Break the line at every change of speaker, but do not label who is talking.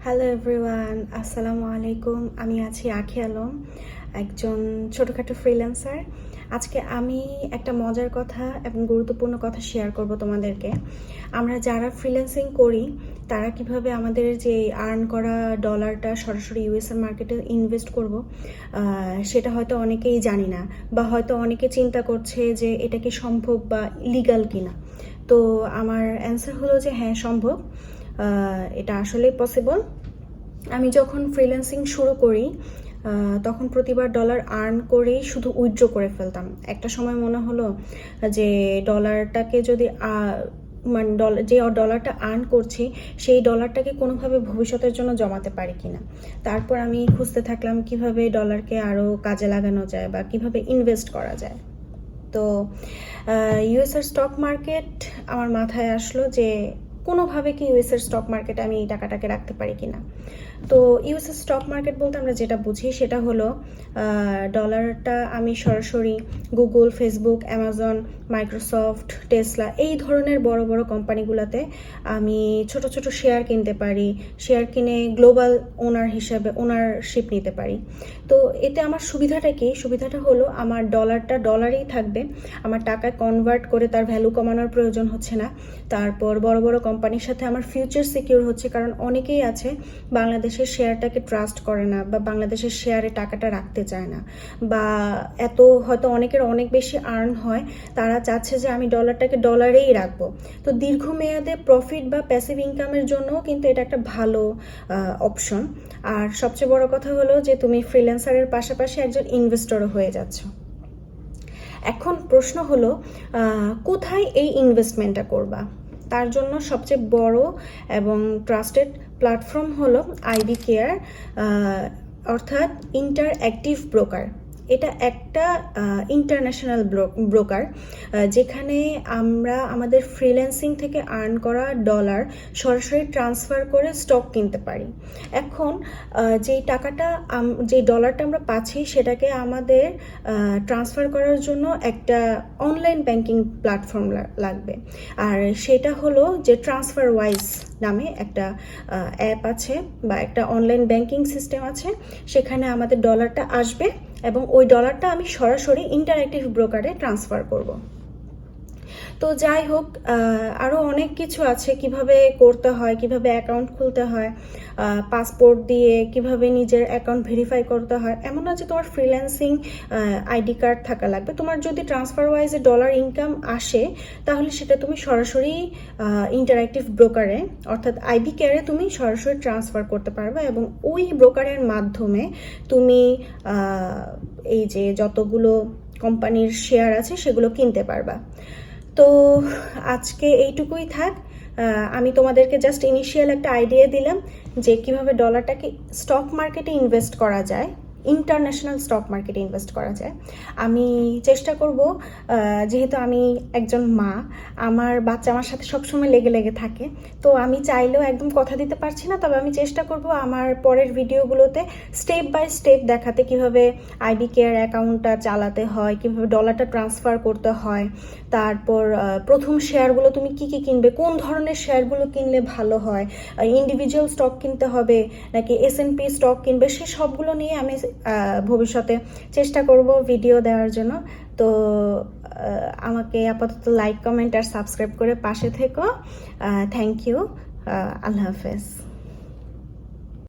Hello everyone, আসসালামু আলাইকুম। আমি আছি আখি আলম, একজন ছোটোখাটো ফ্রিল্যান্সার। আজকে আমি একটা মজার কথা এবং গুরুত্বপূর্ণ কথা শেয়ার করব তোমাদেরকে। আমরা যারা ফ্রিল্যান্সিং করি তারা কিভাবে আমাদের যে আর্ন করা ডলারটা সরাসরি ইউএসএ মার্কেটে ইনভেস্ট করব, সেটা হয়তো অনেকেই জানি না, বা হয়তো অনেকে চিন্তা করছে যে এটা কি সম্ভব বা লিগাল কিনা। তো আমার অ্যান্সার হলো যে হ্যাঁ, সম্ভব। এটা আসলেই পসিবল। আমি যখন ফ্রিল্যান্সিং শুরু করি তখন প্রতিবার ডলার আর্ন করেই শুধু উইথড্র করে ফেলতাম। একটা সময় মনে হলো যে ডলারটাকে যদি মানে যে ডলারটা আর্ন করছি সেই ডলারটাকে কোনোভাবে ভবিষ্যতের জন্য জমাতে পারি কিনা। তারপর আমি খুঁজতে থাকলাম কিভাবে ডলারকে আরও কাজে লাগানো যায় বা কিভাবে ইনভেস্ট করা যায়। তো ইউএসএর স্টক মার্কেট আমার মাথায় আসলো যে কোনোভাবে কি ইউএসএর স্টক মার্কেটে আমি এই টাকাটাকে রাখতে পারি কিনা। তো ইউএসএর স্টক মার্কেট বলতে আমরা যেটা বুঝি সেটা হলো ডলারটা আমি সরাসরি Google, Facebook, Amazon, Microsoft, Tesla এই ধরনের বড় বড় কোম্পানিগুলোতে আমি ছোট ছোট শেয়ার কিনতে পারি। শেয়ার কিনে গ্লোবাল ওনার হিসাবে ওনারশিপ নিতে পারি। তো এতে আমার সুবিধাটা কি? সুবিধাটা হলো আমার ডলারটা ডলারেই থাকবে, আমার টাকা কনভার্ট করে তার ভ্যালু কমানোর প্রয়োজন হচ্ছে না। তারপর বড় বড় কোম্পানির সাথে আমার ফিউচার সিকিউর হচ্ছে, কারণ অনেকেই আছে বাংলাদেশের শেয়ারটাকে ট্রাস্ট করে না বা বাংলাদেশের শেয়ারে টাকাটা রাখতে চায় না, বা এত হয়তো অনেকের অনেক বেশি আর্ন হয়, তারা চাচ্ছে যে আমি ডলারটাকে ডলারেই রাখবো। তো দীর্ঘমেয়াদে প্রফিট বা প্যাসিভ ইনকামের জন্যও কিন্তু এটা একটা ভালো অপশন। আর সবচেয়ে বড় কথা হলো যে তুমি ফ্রিল্যান্সারের পাশাপাশি একজন ইনভেস্টরও হয়ে যাচ্ছ। এখন প্রশ্ন হলো কোথায় এই ইনভেস্টমেন্টটা করবা। তার জন্য সবচেয়ে বড় এবং ট্রাস্টেড প্ল্যাটফর্ম হলো আইবি কেয়ার, অর্থাৎ ইন্টারঅ্যাক্টিভ ব্রোকার। এটা একটা ইন্টারন্যাশনাল ব্রোকার, যেখানে আমরা আমাদের ফ্রিল্যান্সিং থেকে আর্ন করা ডলার সরাসরি ট্রান্সফার করে স্টক কিনতে পারি। এখন যেই টাকাটা যে ডলারটা আমরা পাচ্ছি সেটাকে আমাদের ট্রান্সফার করার জন্য একটা অনলাইন ব্যাংকিং প্ল্যাটফর্ম লাগবে। আর সেটা হলো যে ট্রান্সফার ওয়াইজ নামে একটা অ্যাপ আছে বা একটা অনলাইন ব্যাংকিং সিস্টেম আছে। সেখানে আমাদের ডলারটা আসবে এবং ওই ডলারটা আমি সরাসরি ইন্টারঅ্যাক্টিভ ব্রোকারে ট্রান্সফার করব। তো যাই হোক, আরও অনেক কিছু আছে কিভাবে করতে হয়, কিভাবে অ্যাকাউন্ট খুলতে হয়, পাসপোর্ট দিয়ে কিভাবে নিজের অ্যাকাউন্ট ভেরিফাই করতে হয়। এমন না যে তোমার ফ্রিল্যান্সিং আইডি কার্ড থাকা লাগবে। তোমার যদি ট্রান্সফার ওয়াইজে ডলার ইনকাম আসে তাহলে সেটা তুমি সরাসরি ইন্টারঅ্যাক্টিভ ব্রোকারে অর্থাৎ আইবি কেয়ারে তুমি সরাসরি ট্রান্সফার করতে পারবে এবং ওই ব্রোকারের মাধ্যমে তুমি এই যে যতগুলো কোম্পানির শেয়ার আছে সেগুলো কিনতে পারবা। তো আজকে এইটুকুই থাক। আমি তোমাদেরকে জাস্ট ইনিশিয়াল একটা আইডিয়া দিলাম যে কিভাবে ডলারটাকে স্টক মার্কেটে ইনভেস্ট করা যায়, ইন্টারন্যাশনাল স্টক মার্কেটে ইনভেস্ট করা যায়। আমি চেষ্টা করব, যেহেতু আমি একজন মা, আমার বাচ্চা আমার সাথে সবসময় লেগে লেগে থাকে, তো আমি চাইলেও একদম কথা দিতে পারছি না। তবে আমি চেষ্টা করব আমার পরের ভিডিওগুলোতে স্টেপ বাই স্টেপ দেখাতে কিভাবে আইবি কেয়ার অ্যাকাউন্টটা চালাতে হয়, কিভাবে ডলারটা ট্রান্সফার করতে হয়, তারপর প্রথম শেয়ারগুলো তুমি কি কি কিনবে, কোন ধরনের শেয়ারগুলো কিনলে ভালো হয়, ইন্ডিভিজুয়াল স্টক কিনতে হবে নাকি এসএনপি স্টক কিনবে, সে সবগুলো নিয়ে আমি ভবিষ্যতে চেষ্টা করব ভিডিও দেওয়ার জন্য। তো আমাকে আপাতত লাইক, কমেন্ট আর সাবস্ক্রাইব করে পাশে থেকো। Thank you. আল্লাহ হাফেজ।